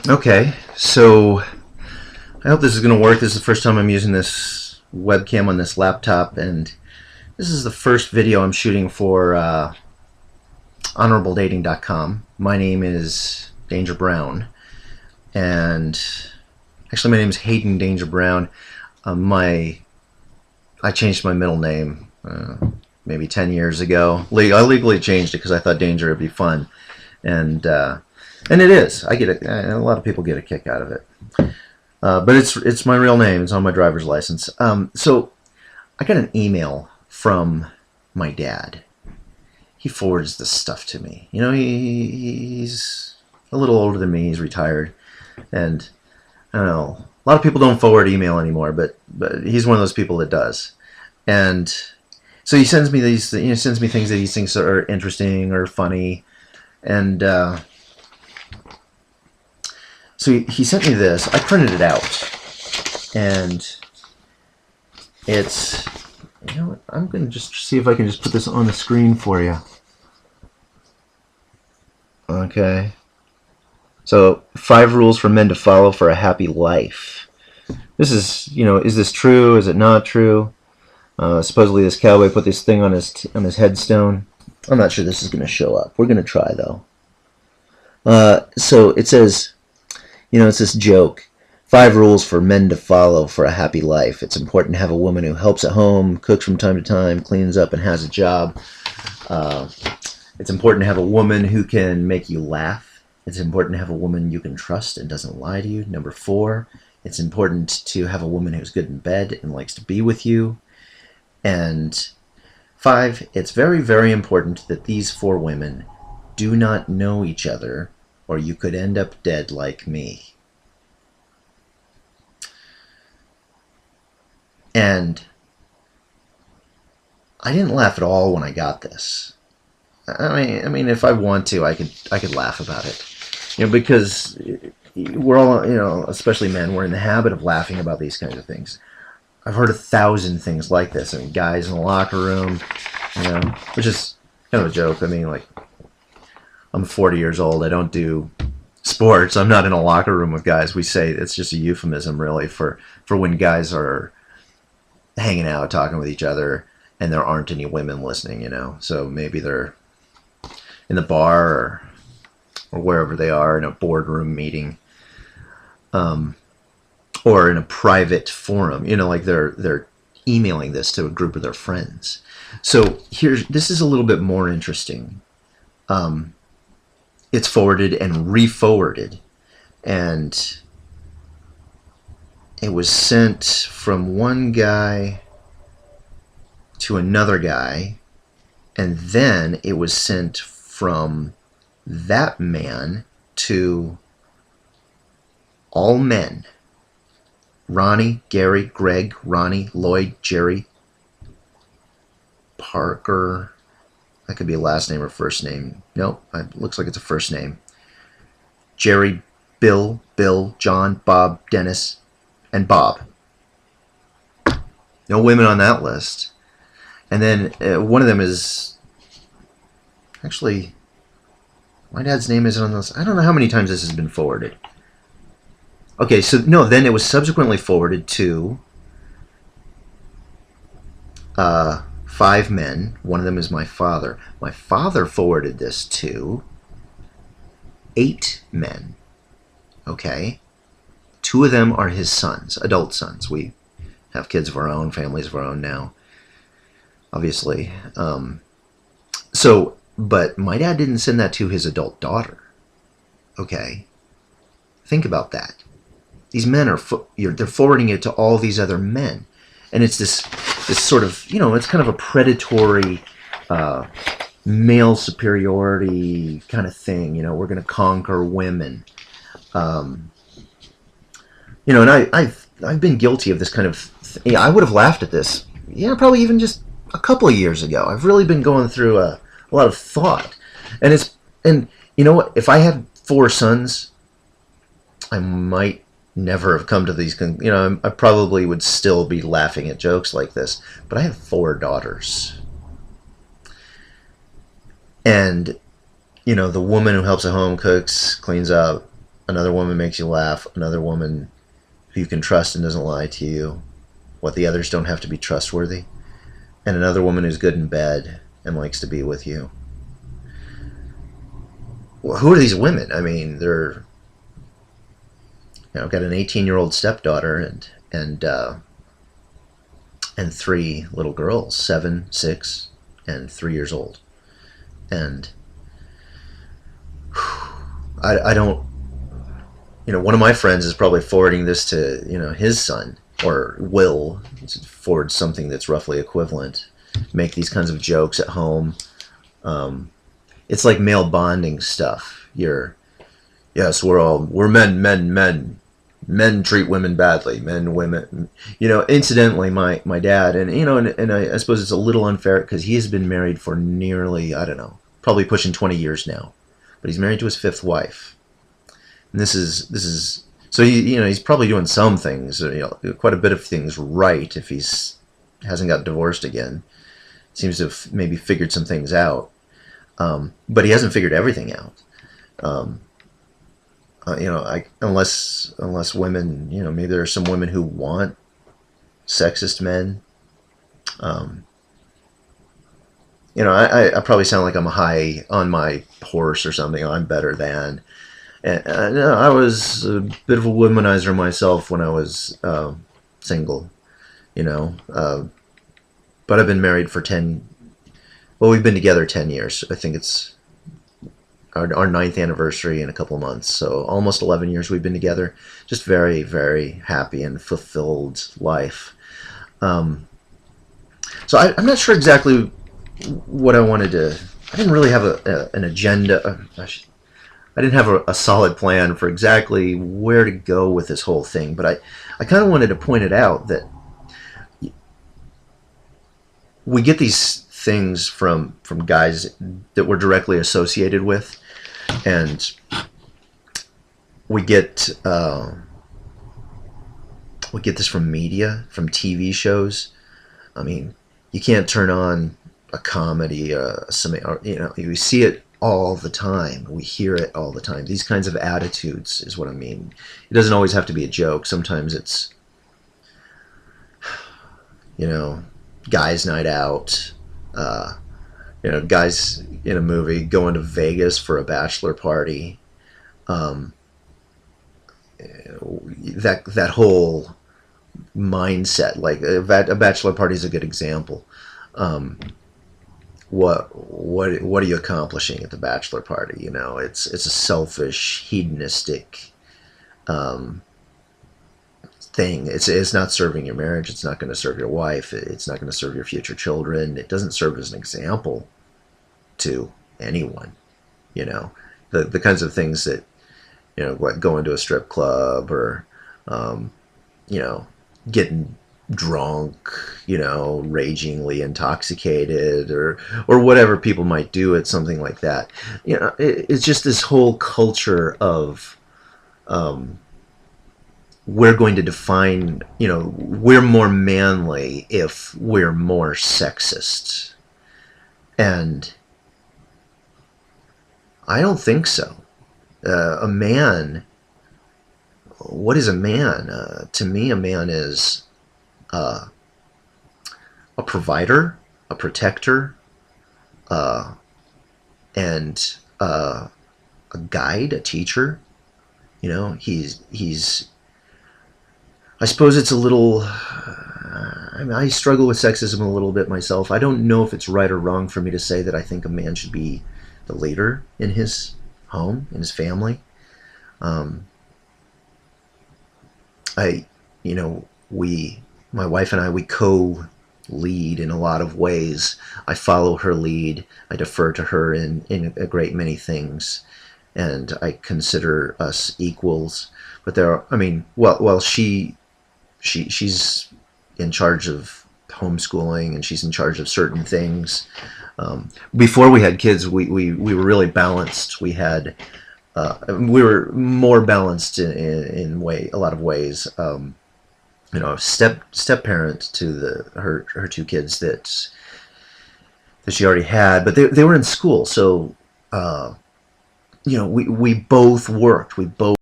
Okay, so I hope this is going to work. This is the first time I'm using this webcam on this laptop, and this is the first video I'm shooting for honorabledating.com. My name is Danger Brown, and actually my name is Hayden Danger Brown. I changed my middle name maybe 10 years ago. I legally changed it because I thought danger would be fun, and it is. A lot of people get a kick out of it. But it's my real name. It's on my driver's license. So I got an email from my dad. He forwards this stuff to me. You know, he's a little older than me. He's retired, and I don't know. A lot of people don't forward email anymore, but he's one of those people that does. And so he sends me these. Sends me things that he thinks are interesting or funny, and so he sent me this. I printed it out, and it's, you know what, I'm going to just see if I can just put this on the screen for you. Okay. So, 5 rules for men to follow for a happy life. This is, is this true? Is it not true? Supposedly this cowboy put this thing on his headstone. I'm not sure this is going to show up. We're going to try, though. So, it says, it's this joke. 5 rules for men to follow for a happy life. It's important to have a woman who helps at home, cooks from time to time, cleans up, and has a job. It's important to have a woman who can make you laugh. It's important to have a woman you can trust and doesn't lie to you. Number 4, it's important to have a woman who's good in bed and likes to be with you. And 5, it's very, very important that these 4 women do not know each other, or you could end up dead like me. And I didn't laugh at all when I got this. I mean, if I want to, I could laugh about it, because we're all, especially men, we're in the habit of laughing about these kinds of things. I've heard 1,000 things like this. I mean, guys in the locker room, which is kind of a joke. I mean, like, I'm 40 years old. I don't do sports. I'm not in a locker room with guys. We say it's just a euphemism, really, for when guys are hanging out, talking with each other, and there aren't any women listening, So maybe they're in the bar or wherever they are in a boardroom meeting, or in a private forum, like they're emailing this to a group of their friends. So this is a little bit more interesting. It's forwarded and re-forwarded, and it was sent from one guy to another guy, and then it was sent from that man to all men. Ronnie, Gary, Greg, Ronnie, Lloyd, Jerry, Parker. That could be a last name or first name. Nope, it looks like it's a first name. Jerry, Bill, John, Bob, Dennis, and Bob. No women on that list. And then one of them is, actually, my dad's name isn't on this. I don't know how many times this has been forwarded. Okay, so no, then it was subsequently forwarded to 5 men. One of them is my father. My father forwarded this to 8 men. Okay? 2 of them are his sons, adult sons. We have kids of our own, families of our own now, obviously. But my dad didn't send that to his adult daughter. Okay? Think about that. These men they're forwarding it to all these other men. And it's this sort of, it's kind of a predatory male superiority kind of thing. We're going to conquer women. And I've been guilty of this kind of thing. I would have laughed at this, probably even just a couple of years ago. I've really been going through a lot of thought. And you know what? If I had 4 sons, I might never have come to these, I probably would still be laughing at jokes like this, but I have 4 daughters. And, the woman who helps at home, cooks, cleans up, Another woman makes you laugh. Another woman who you can trust and doesn't lie to you. What the others don't have to be trustworthy. And another woman who's good in bed and likes to be with you. Well, who are these women? I mean, they're, I've got an 18-year-old stepdaughter and three little girls, 7, 6, and 3 years old. And I don't, one of my friends is probably forwarding this to, his son, or will forward something that's roughly equivalent, make these kinds of jokes at home. It's like male bonding stuff. Yes, we're men. Men treat women badly. Women. Incidentally, my dad, and I suppose it's a little unfair because he has been married for nearly, I don't know, probably pushing 20 years now, but he's married to his 5th wife. And this is so he's probably doing some things, quite a bit of things right if hasn't got divorced again. Seems to have maybe figured some things out, but he hasn't figured everything out. Unless women, maybe there are some women who want sexist men. I probably sound like I'm high on my horse or something. I'm better than. And I was a bit of a womanizer myself when I was single, but I've been married for 10. Well, we've been together 10 years. I think it's our 9th anniversary in a couple of months. So almost 11 years we've been together. Just very, very happy and fulfilled life. So I'm not sure exactly what I wanted to. I didn't really have an agenda. I didn't have a solid plan for exactly where to go with this whole thing, but I kind of wanted to point it out that we get these things from guys that we're directly associated with, and we get this from media, from TV shows. I mean, you can't turn on a comedy, you see it all the time. We hear it all the time. These kinds of attitudes is what I mean. It doesn't always have to be a joke. Sometimes it's, guys' night out. Guys in a movie going to Vegas for a bachelor party. That whole mindset, like a bachelor party is a good example. What are you accomplishing at the bachelor party? It's a selfish, hedonistic thing. It's not serving your marriage. It's not going to serve your wife. It's not going to serve your future children. It doesn't serve as an example to anyone. The kinds of things that like going to a strip club or getting drunk, ragingly intoxicated, or whatever people might do at something like that. It's just this whole culture of we're going to define, we're more manly if we're more sexist. And I don't think so. A man, what is a man? To me, a man is a provider, a protector, and a guide, a teacher. He's. I suppose it's a little. I struggle with sexism a little bit myself. I don't know if it's right or wrong for me to say that I think a man should be the leader in his home, in his family. My wife and I, we co-lead in a lot of ways. I follow her lead. I defer to her in a great many things, and I consider us equals. But well, she's in charge of homeschooling, and she's in charge of certain things. Before we had kids, we were really balanced. We were more balanced in a lot of ways. Step parent to her 2 kids that she already had, but they were in school, so we both worked. We both